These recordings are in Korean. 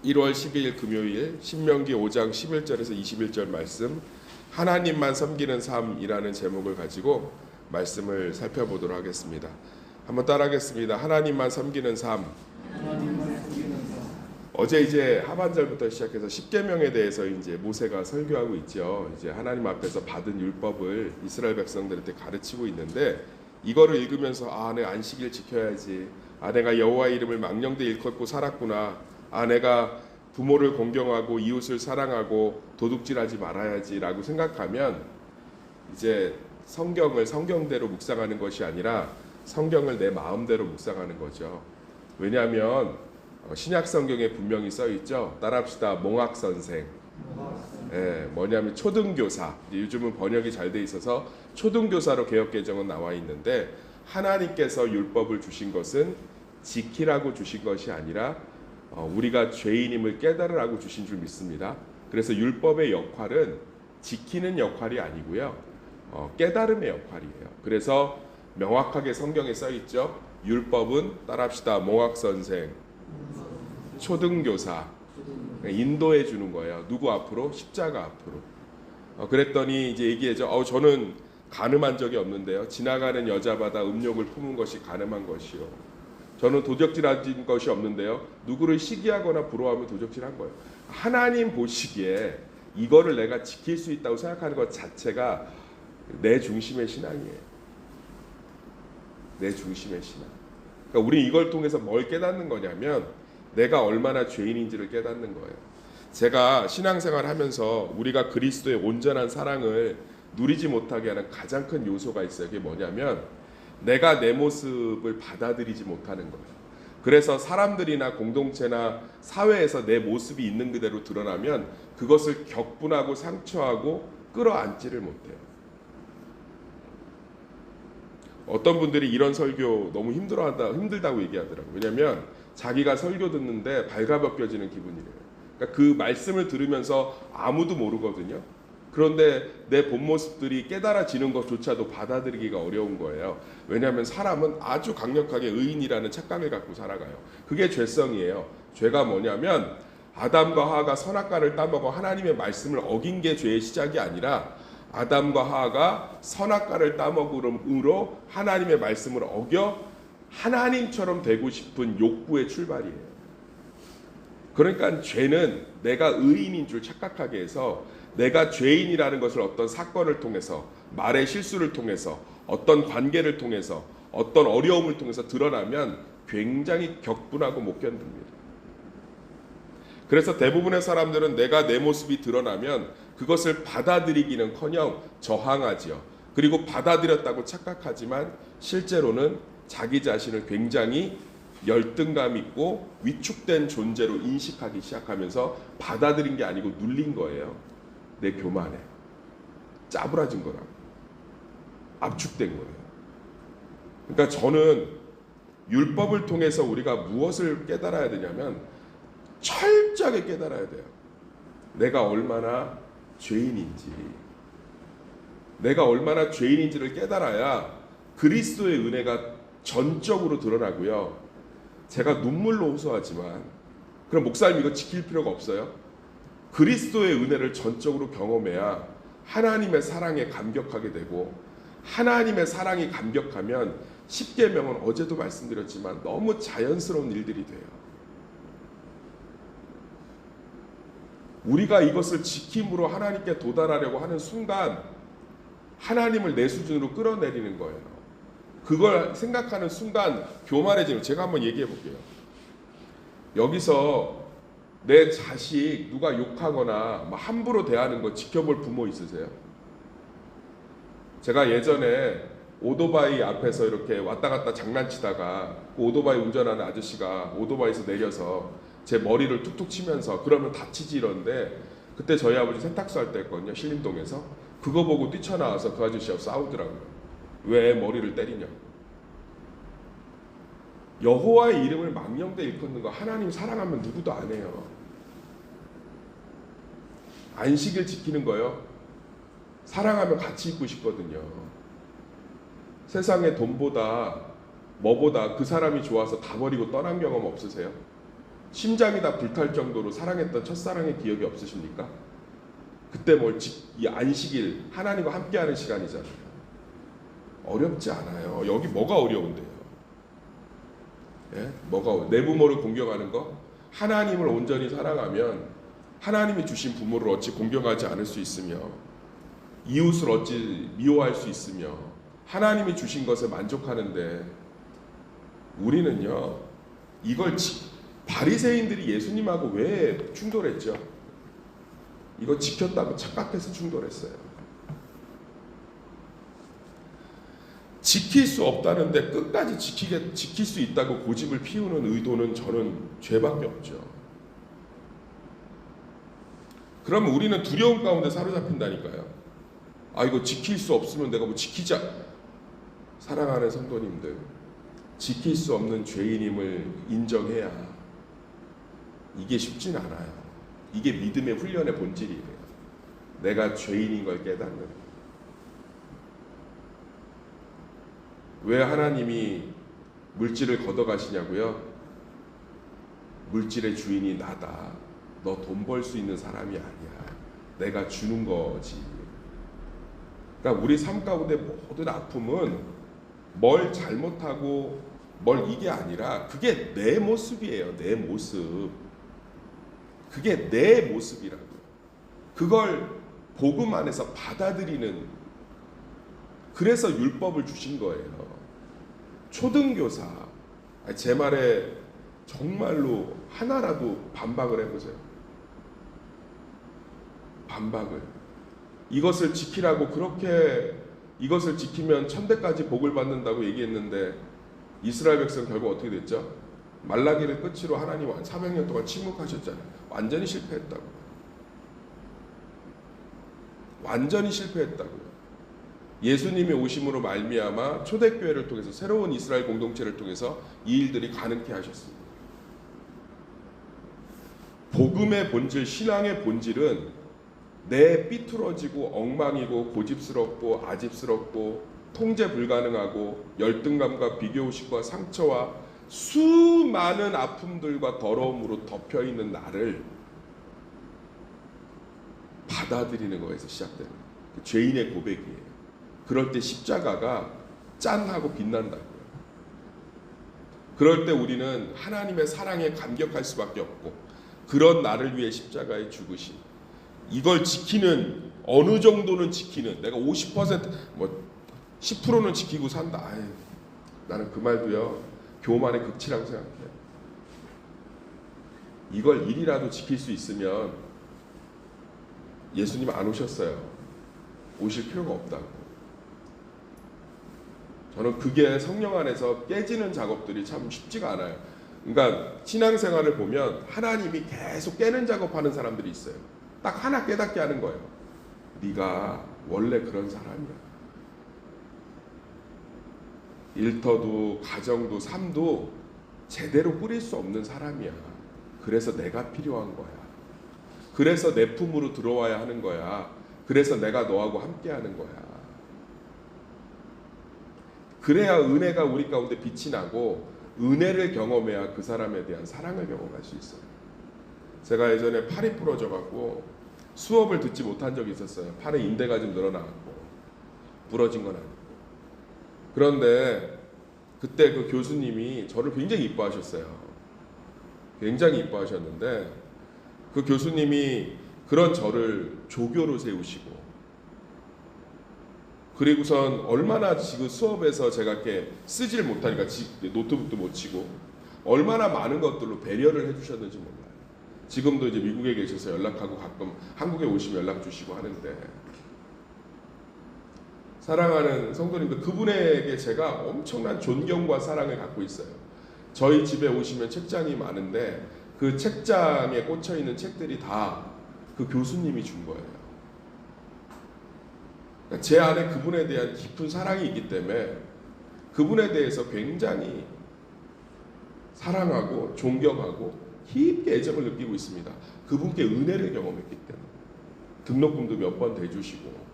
1월 12일 금요일 신명기 5장 11절에서 21절 말씀 하나님만 섬기는 삶이라는 제목을 가지고 말씀을 살펴보도록 하겠습니다. 한번 따라하겠습니다. 하나님만 섬기는 삶. 어제 이제 하반절부터 시작해서 십계명에 대해서 이제 모세가 설교하고 있죠. 이제 하나님 앞에서 받은 율법을 이스라엘 백성들한테 가르치고 있는데 이거를 읽으면서 내가 안식일 지켜야지. 내가 여호와의 이름을 망령되 일컫고 살았구나. 내가 부모를 공경하고 이웃을 사랑하고 도둑질하지 말아야지라고 생각하면 이제 성경을 성경대로 묵상하는 것이 아니라 성경을 내 마음대로 묵상하는 거죠. 왜냐하면 신약 성경에 분명히 써 있죠. 따라합시다. 몽학 선생. 뭐냐면 초등교사. 요즘은 번역이 잘 돼 있어서 초등교사로 개역개정은 나와 있는데 하나님께서 율법을 주신 것은 지키라고 주신 것이 아니라 우리가 죄인임을 깨달으라고 주신 줄 믿습니다. 그래서 율법의 역할은 지키는 역할이 아니고요. 깨달음의 역할이에요. 그래서 명확하게 성경에 써 있죠. 율법은 따라합시다. 몽학 선생, 초등교사, 인도해 주는 거예요. 누구 앞으로? 십자가 앞으로. 그랬더니 이제 얘기해죠. 저는 간음한 적이 없는데요. 지나가는 여자마다 음욕을 품은 것이 간음한 것이요. 저는 도적질한 것이 없는데요. 누구를 시기하거나 부러워하면 도적질한 거예요. 하나님 보시기에 이거를 내가 지킬 수 있다고 생각하는 것 자체가 내 중심의 신앙이에요. 내 중심의 신앙. 그러니까 우리 이걸 통해서 뭘 깨닫는 거냐면 내가 얼마나 죄인인지를 깨닫는 거예요. 제가 신앙생활을 하면서 우리가 그리스도의 온전한 사랑을 누리지 못하게 하는 가장 큰 요소가 있어요. 그게 뭐냐면 내가 내 모습을 받아들이지 못하는 거예요. 그래서 사람들이나 공동체나 사회에서 내 모습이 있는 그대로 드러나면 그것을 격분하고 상처하고 끌어안지를 못해요. 어떤 분들이 이런 설교 너무 힘들다고 얘기하더라고요. 왜냐하면 자기가 설교 듣는데 발가벗겨지는 기분이래요. 그러니까 그 말씀을 들으면서 아무도 모르거든요. 그런데 내 본 모습들이 깨달아지는 것조차도 받아들이기가 어려운 거예요. 왜냐하면 사람은 아주 강력하게 의인이라는 착각을 갖고 살아가요. 그게 죄성이에요. 죄가 뭐냐면 아담과 하하가 선악과를 따먹어 하나님의 말씀을 어긴 게 죄의 시작이 아니라 아담과 하하가 선악과를 따먹음으로 하나님의 말씀을 어겨 하나님처럼 되고 싶은 욕구의 출발이에요. 그러니까 죄는 내가 의인인 줄 착각하게 해서 내가 죄인이라는 것을 어떤 사건을 통해서, 말의 실수를 통해서, 어떤 관계를 통해서, 어떤 어려움을 통해서 드러나면 굉장히 격분하고 못 견딥니다. 그래서 대부분의 사람들은 내가 내 모습이 드러나면 그것을 받아들이기는커녕 저항하지요. 그리고 받아들였다고 착각하지만 실제로는 자기 자신을 굉장히 열등감 있고 위축된 존재로 인식하기 시작하면서 받아들인 게 아니고 눌린 거예요. 내 교만에 짜부라진 거라고, 압축된 거예요. 그러니까 저는 율법을 통해서 우리가 무엇을 깨달아야 되냐면 철저하게 깨달아야 돼요. 내가 얼마나 죄인인지, 내가 얼마나 죄인인지를 깨달아야 그리스도의 은혜가 전적으로 드러나고요. 제가 눈물로 호소하지만 그럼 목사님 이거 지킬 필요가 없어요? 그리스도의 은혜를 전적으로 경험해야 하나님의 사랑에 감격하게 되고, 하나님의 사랑이 감격하면 십계명은 어제도 말씀드렸지만 너무 자연스러운 일들이 돼요. 우리가 이것을 지킴으로 하나님께 도달하려고 하는 순간 하나님을 내 수준으로 끌어내리는 거예요. 그걸 생각하는 순간 교만해지는. 제가 한번 얘기해 볼게요. 여기서 내 자식 누가 욕하거나 함부로 대하는 거 지켜볼 부모 있으세요? 제가 예전에 오토바이 앞에서 이렇게 왔다 갔다 장난치다가 그 오토바이 운전하는 아저씨가 오토바이에서 내려서 제 머리를 툭툭 치면서 그러면 다치지 이러는데, 그때 저희 아버지 세탁소 할 때 했거든요. 신림동에서. 그거 보고 뛰쳐나와서 그 아저씨하고 싸우더라고요. 왜 머리를 때리냐고. 여호와의 이름을 망령되 일컫는 거 하나님 사랑하면 누구도 안 해요. 안식일 지키는 거요. 사랑하면 같이 있고 싶거든요. 세상에 돈보다 뭐보다 그 사람이 좋아서 다 버리고 떠난 경험 없으세요? 심장이 다 불탈 정도로 사랑했던 첫사랑의 기억이 없으십니까? 그때 이 안식일 하나님과 함께하는 시간이잖아요. 어렵지 않아요. 여기 뭐가 어려운데요? 예? 내 부모를 공경하는 거? 하나님을 온전히 사랑하면 하나님이 주신 부모를 어찌 공경하지 않을 수 있으며 이웃을 어찌 미워할 수 있으며 하나님이 주신 것에 만족하는데 우리는요 이걸 바리새인들이 예수님하고 왜 충돌했죠? 이거 지켰다고 착각해서 충돌했어요. 지킬 수 없다는데 끝까지 지킬 수 있다고 고집을 피우는 의도는 저는 죄밖에 없죠. 그러면 우리는 두려움 가운데 사로잡힌다니까요. 이거 지킬 수 없으면 내가 지키자. 사랑하는 성도님들, 지킬 수 없는 죄인임을 인정해야 이게 쉽진 않아요. 이게 믿음의 훈련의 본질이에요. 내가 죄인인 걸 깨닫는. 왜 하나님이 물질을 걷어가시냐고요? 물질의 주인이 나다. 너 돈 벌 수 있는 사람이 아니야. 내가 주는 거지. 그러니까 우리 삶 가운데 모든 아픔은 뭘 잘못하고 이게 아니라 그게 내 모습이에요. 내 모습. 그게 내 모습이라고요. 그걸 복음 안에서 받아들이는, 그래서 율법을 주신 거예요. 초등교사, 제 말에 정말로 하나라도 반박을 해보세요. 반박을. 이것을 지키라고 그렇게, 이것을 지키면 천대까지 복을 받는다고 얘기했는데 이스라엘 백성 결국 어떻게 됐죠? 말라기를 끝으로 하나님 400년 동안 침묵하셨잖아요. 완전히 실패했다고. 완전히 실패했다고요. 예수님이 오심으로 말미암아 초대교회를 통해서 새로운 이스라엘 공동체를 통해서 이 일들이 가능케 하셨습니다. 복음의 본질, 신앙의 본질은 내 삐뚤어지고 엉망이고 고집스럽고 아집스럽고 통제 불가능하고 열등감과 비교의식과 상처와 수많은 아픔들과 더러움으로 덮여있는 나를 받아들이는 거에서 시작되는 거예요. 죄인의 고백이에요. 그럴 때 십자가가 짠하고 빛난다고요. 그럴 때 우리는 하나님의 사랑에 감격할 수밖에 없고, 그런 나를 위해 십자가에 죽으신, 이걸 지키는, 어느 정도는 지키는, 내가 50% 10%는 지키고 산다. 나는 그 말도요 교만의 극치라고 생각해요. 이걸 일이라도 지킬 수 있으면 예수님 안 오셨어요. 오실 필요가 없다고. 저는 그게 성령 안에서 깨지는 작업들이 참 쉽지가 않아요. 그러니까 신앙생활을 보면 하나님이 계속 깨는 작업하는 사람들이 있어요. 딱 하나 깨닫게 하는 거예요. 네가 원래 그런 사람이야. 일터도 가정도 삶도 제대로 꾸릴 수 없는 사람이야. 그래서 내가 필요한 거야. 그래서 내 품으로 들어와야 하는 거야. 그래서 내가 너하고 함께 하는 거야. 그래야 은혜가 우리 가운데 빛이 나고 은혜를 경험해야 그 사람에 대한 사랑을 경험할 수 있어요. 제가 예전에 팔이 부러져 갖고 수업을 듣지 못한 적이 있었어요. 팔에 인대가 좀 늘어나갖고 부러진 건 아니고. 그런데 그때 그 교수님이 저를 굉장히 이뻐하셨어요. 굉장히 이뻐하셨는데 그 교수님이 그런 저를 조교로 세우시고, 그리고선 얼마나 지금 수업에서 제가 이렇게 쓰지를 못하니까 노트북도 못 치고 얼마나 많은 것들로 배려를 해주셨는지 몰라요. 지금도 이제 미국에 계셔서 연락하고 가끔 한국에 오시면 연락 주시고 하는데, 사랑하는 성도님들, 그분에게 제가 엄청난 존경과 사랑을 갖고 있어요. 저희 집에 오시면 책장이 많은데 그 책장에 꽂혀 있는 책들이 다 그 교수님이 준 거예요. 제 안에 그분에 대한 깊은 사랑이 있기 때문에 그분에 대해서 굉장히 사랑하고 존경하고 깊게 애정을 느끼고 있습니다. 그분께 은혜를 경험했기 때문에 등록금도 몇 번 대주시고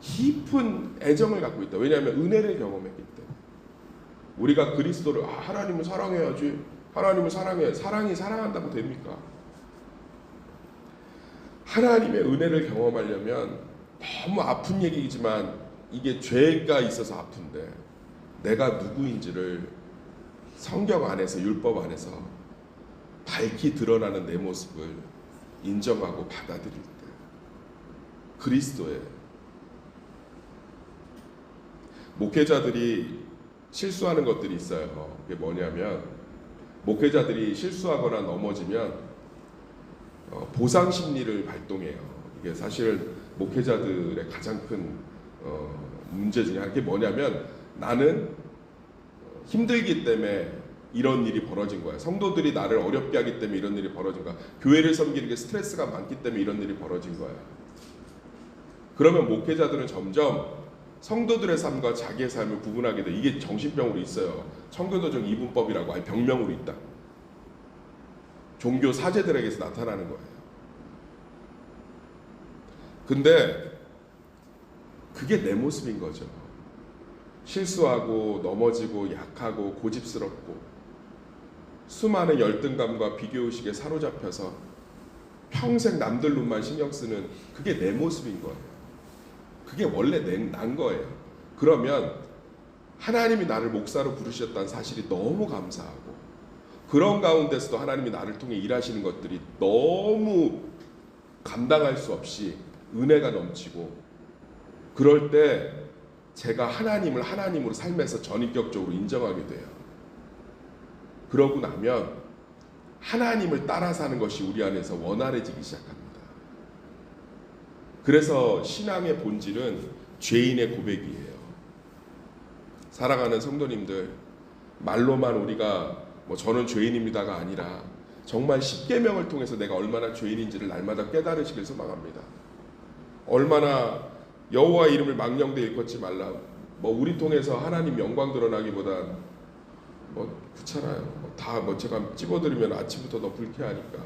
깊은 애정을 갖고 있다. 왜냐하면 은혜를 경험했기 때문에. 우리가 그리스도를 하나님을 사랑해야지. 하나님을 사랑해. 사랑이 사랑한다고 됩니까? 하나님의 은혜를 경험하려면 너무 아픈 얘기지만 이게 죄가 있어서 아픈데 내가 누구인지를 성경 안에서 율법 안에서 밝히 드러나는 내 모습을 인정하고 받아들일 때 그리스도의 목회자들이 실수하는 것들이 있어요. 그게 뭐냐면 목회자들이 실수하거나 넘어지면 보상 심리를 발동해요. 이게 사실 목회자들의 가장 큰 문제 중에 하나가 뭐냐면 나는 힘들기 때문에 이런 일이 벌어진 거야. 성도들이 나를 어렵게 하기 때문에 이런 일이 벌어진 거야. 교회를 섬기는 게 스트레스가 많기 때문에 이런 일이 벌어진 거야. 그러면 목회자들은 점점 성도들의 삶과 자기의 삶을 구분하게 돼. 이게 정신병으로 있어요. 청교도적 이분법이라고 아예 병명으로 있다. 종교 사제들에게서 나타나는 거예요. 근데 그게 내 모습인 거죠. 실수하고 넘어지고 약하고 고집스럽고 수많은 열등감과 비교의식에 사로잡혀서 평생 남들 눈만 신경 쓰는 그게 내 모습인 거예요. 그게 원래 난 거예요. 그러면 하나님이 나를 목사로 부르셨다는 사실이 너무 감사하고 그런 가운데서도 하나님이 나를 통해 일하시는 것들이 너무 감당할 수 없이 은혜가 넘치고 그럴 때 제가 하나님을 하나님으로 삶에서 전인격적으로 인정하게 돼요. 그러고 나면 하나님을 따라 사는 것이 우리 안에서 원활해지기 시작합니다. 그래서 신앙의 본질은 죄인의 고백이에요. 사랑하는 성도님들, 말로만 우리가 저는 죄인입니다가 아니라 정말 십계명을 통해서 내가 얼마나 죄인인지를 날마다 깨달으시길 소망합니다. 얼마나 여호와 이름을 망령되이 일컫지 말라. 우리 통해서 하나님 영광 드러나기보단 그렇잖아요. 다 제가 찝어드리면 아침부터 너 불쾌하니까.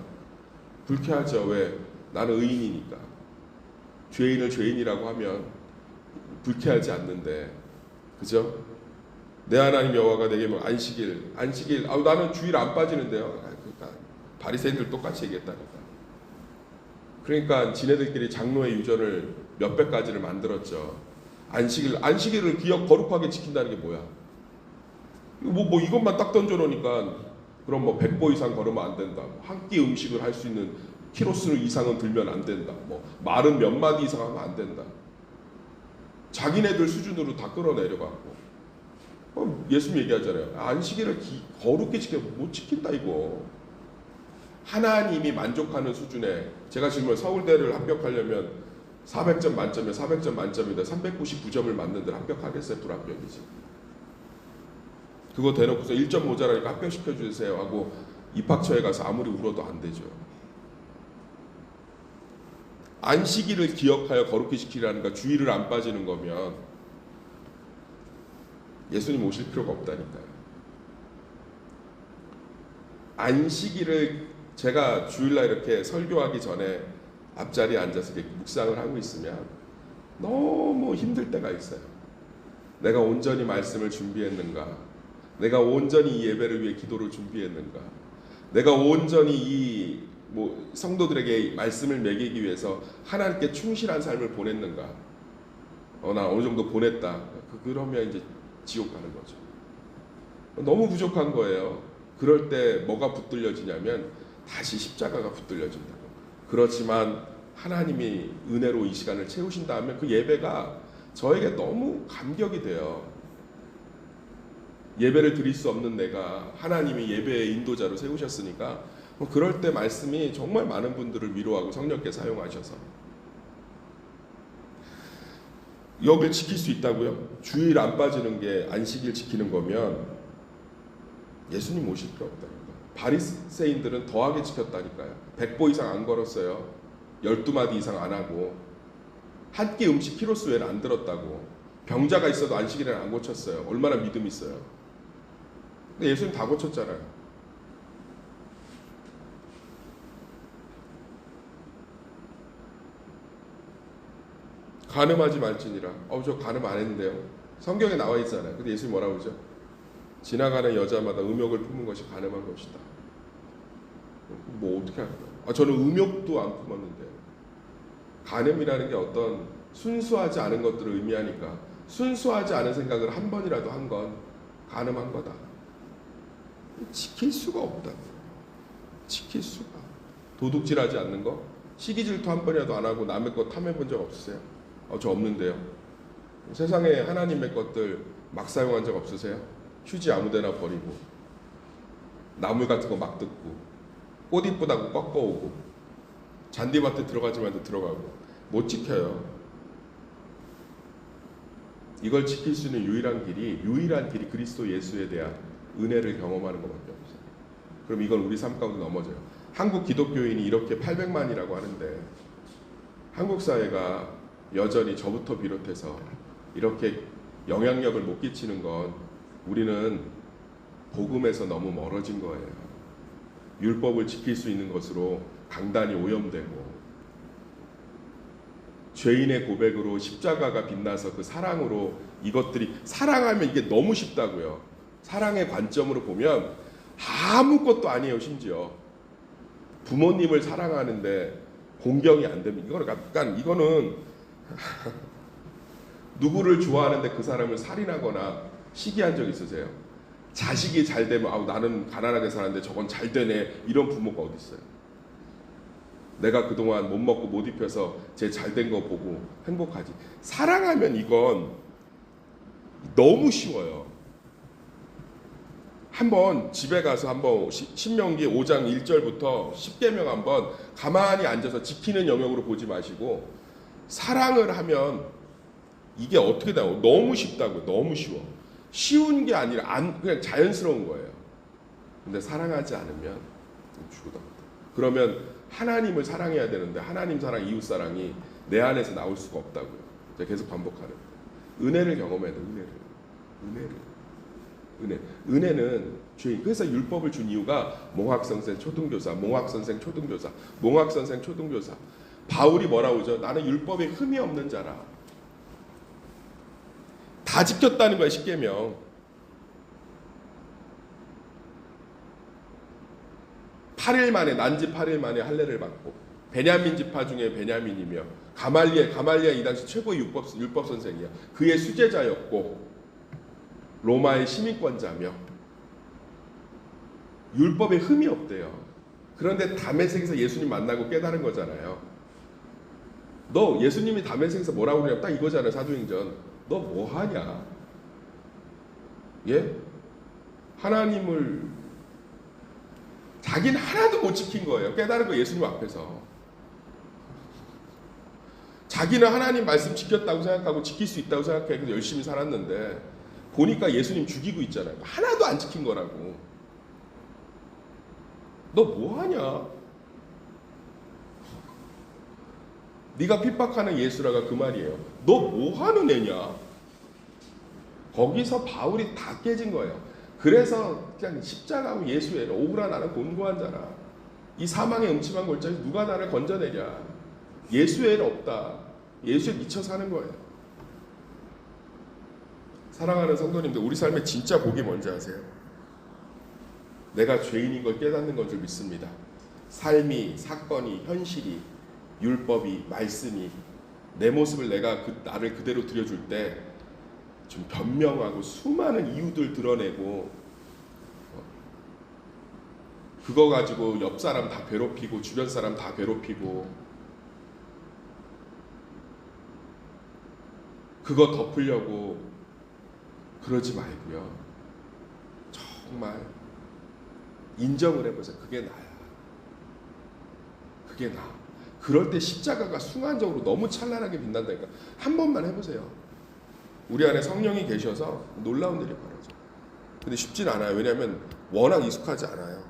불쾌하죠. 왜? 나는 의인이니까. 죄인을 죄인이라고 하면 불쾌하지 않는데, 그죠? 내 하나님 여호와가 내게 안식일 나는 주일 안 빠지는데요. 그러니까 바리새인들 똑같이 얘기했다니까. 그러니까 지네들끼리 장로의 유전을 몇백 가지를 만들었죠. 안식일을 거룩하게 지킨다는 게 뭐야? 이것만 딱 던져놓으니까 그럼 100보 이상 걸으면 안 된다. 한 끼 음식을 할 수 있는 키로수 이상은 들면 안 된다. 말은 몇 마디 이상 하면 안 된다. 자기네들 수준으로 다 끌어내려갖고 예수님 얘기하잖아요. 안식일을 거룩히 못 지킨다 이거. 하나님이 만족하는 수준에 제가 지금 서울대를 합격하려면 400점 만점에 400점 만점인데 399점을 맞는데 합격하겠어요? 불합격이지. 그거 대놓고서 1점 모자라니까 합격시켜 주세요 하고 입학처에 가서 아무리 울어도 안 되죠. 안식일을 기억하여 거룩히 지키라니까 주일을 안 빠지는 거면 예수님 오실 필요가 없다니까요. 안식일을 제가 주일날 이렇게 설교하기 전에 앞자리에 앉아서 이렇게 묵상을 하고 있으면 너무 힘들 때가 있어요. 내가 온전히 말씀을 준비했는가? 내가 온전히 이 예배를 위해 기도를 준비했는가? 내가 온전히 이 성도들에게 말씀을 먹이기 위해서 하나님께 충실한 삶을 보냈는가? 나 어느 정도 보냈다. 그러면 이제 지옥 가는 거죠. 너무 부족한 거예요. 그럴 때 뭐가 붙들려지냐면 다시 십자가가 붙들려진다고. 그렇지만 하나님이 은혜로 이 시간을 채우신다 하면 그 예배가 저에게 너무 감격이 돼요. 예배를 드릴 수 없는 내가 하나님이 예배의 인도자로 세우셨으니까 그럴 때 말씀이 정말 많은 분들을 위로하고 성령께 사용하셔서 여길 지킬 수 있다고요? 주일 안 빠지는 게 안식일 지키는 거면 예수님 오실 필요 없다니까. 바리새인들은 더하게 지켰다니까요. 100보 이상 안 걸었어요. 12마디 이상 안 하고 한 끼 음식 키로수 외에는 안 들었다고. 병자가 있어도 안식일에는 안 고쳤어요. 얼마나 믿음 있어요. 근데 예수님 다 고쳤잖아요. 간음하지 말지니라. 저 간음 안 했는데요. 성경에 나와 있잖아요. 근데 예수님 뭐라고 그러죠? 지나가는 여자마다 음욕을 품은 것이 가늠한 것이다. 뭐 어떻게 할까요? 저는 음욕도 안 품었는데. 간음이라는 게 어떤 순수하지 않은 것들을 의미하니까 순수하지 않은 생각을 한 번이라도 한 건 간음한 거다. 지킬 수가 없다. 지킬 수가. 도둑질하지 않는 거, 시기 질투 한 번이라도 안 하고 남의 것 탐해 본 적 없으세요? 저 없는데요. 세상에 하나님의 것들 막 사용한 적 없으세요? 휴지 아무데나 버리고 나물 같은 거 막 뜯고 꽃 이쁘다고 꺾어오고 잔디밭에 들어가지 말도 들어가고 못 지켜요. 이걸 지킬 수 있는 유일한 길이 그리스도 예수에 대한 은혜를 경험하는 것밖에 없어요. 그럼 이건 우리 삶 가운데 넘어져요. 한국 기독교인이 이렇게 800만이라고 하는데 한국 사회가 여전히 저부터 비롯해서 이렇게 영향력을 못 끼치는 건 우리는 복음에서 너무 멀어진 거예요. 율법을 지킬 수 있는 것으로 강단이 오염되고 죄인의 고백으로 십자가가 빛나서 그 사랑으로 이것들이 사랑하면 이게 너무 쉽다고요. 사랑의 관점으로 보면 아무것도 아니에요. 심지어 부모님을 사랑하는데 공경이 안 됩니다. 이거는 누구를 좋아하는데 그 사람을 살인하거나 시기한 적 있으세요? 자식이 잘 되면 나는 가난하게 살았는데 저건 잘 되네 이런 부모가 어디 있어요? 내가 그동안 못 먹고 못 입혀서 제 잘 된 거 보고 행복하지. 사랑하면 이건 너무 쉬워요. 한번 집에 가서 한번 신명기 5장 1절부터 10계명 한번 가만히 앉아서 지키는 영역으로 보지 마시고 사랑을 하면 이게 어떻게 나와요? 너무 쉽다고요. 너무 쉬워. 쉬운 게 아니라 그냥 자연스러운 거예요. 근데 사랑하지 않으면 죽어다. 그러면 하나님을 사랑해야 되는데 하나님 사랑, 이웃 사랑이 내 안에서 나올 수가 없다고요. 제가 계속 반복하는 거예요. 은혜를 경험해야 돼. 은혜는 죄인. 그래서 율법을 준 이유가 몽학선생 초등교사, 몽학선생 초등교사. 바울이 뭐라고 하죠? 나는 율법에 흠이 없는 자라. 다 지켰다는 거야. 10계명. 8일 만에 난지 8일 만에 할례를 받고 베냐민 지파 중에 베냐민이며 가말리아 이 당시 최고의 율법 선생이야. 그의 수제자였고 로마의 시민권자며 율법에 흠이 없대요. 그런데 다메섹에서 예수님 만나고 깨달은 거잖아요. 너 예수님이 다메섹에서 뭐라고 그러냐면 딱 이거잖아요. 사도행전. 너 뭐하냐? 예? 하나님을 자기는 하나도 못 지킨 거예요. 깨달은 거 예수님 앞에서. 자기는 하나님 말씀 지켰다고 생각하고 지킬 수 있다고 생각해. 그래서 열심히 살았는데 보니까 예수님 죽이고 있잖아요. 하나도 안 지킨 거라고. 너 뭐하냐? 네가 핍박하는 예수라가 그 말이에요. 너 뭐하는 애냐? 거기서 바울이 다 깨진 거예요. 그래서 그냥 십자가하고 예수 애를 오그라 나는 곤고한 자라. 이 사망의 음침한 골짜기에서 누가 나를 건져내랴. 예수 애는 없다. 예수에 미쳐 사는 거예요. 사랑하는 성도님들, 우리 삶의 진짜 복이 뭔지 아세요? 내가 죄인인 걸 깨닫는 건 줄 믿습니다. 삶이, 사건이, 현실이, 율법이, 말씀이 내 모습을 내가 나를 그대로 들여줄 때 좀 변명하고 수많은 이유들 드러내고 그거 가지고 옆 사람 다 괴롭히고 주변 사람 다 괴롭히고 그거 덮으려고 그러지 말고요. 정말 인정을 해보세요. 그게 나야. 그게 나. 그럴 때 십자가가 순간적으로 너무 찬란하게 빛난다니까. 한 번만 해보세요. 우리 안에 성령이 계셔서 놀라운 일이 벌어져요. 근데 쉽진 않아요. 왜냐하면 워낙 익숙하지 않아요.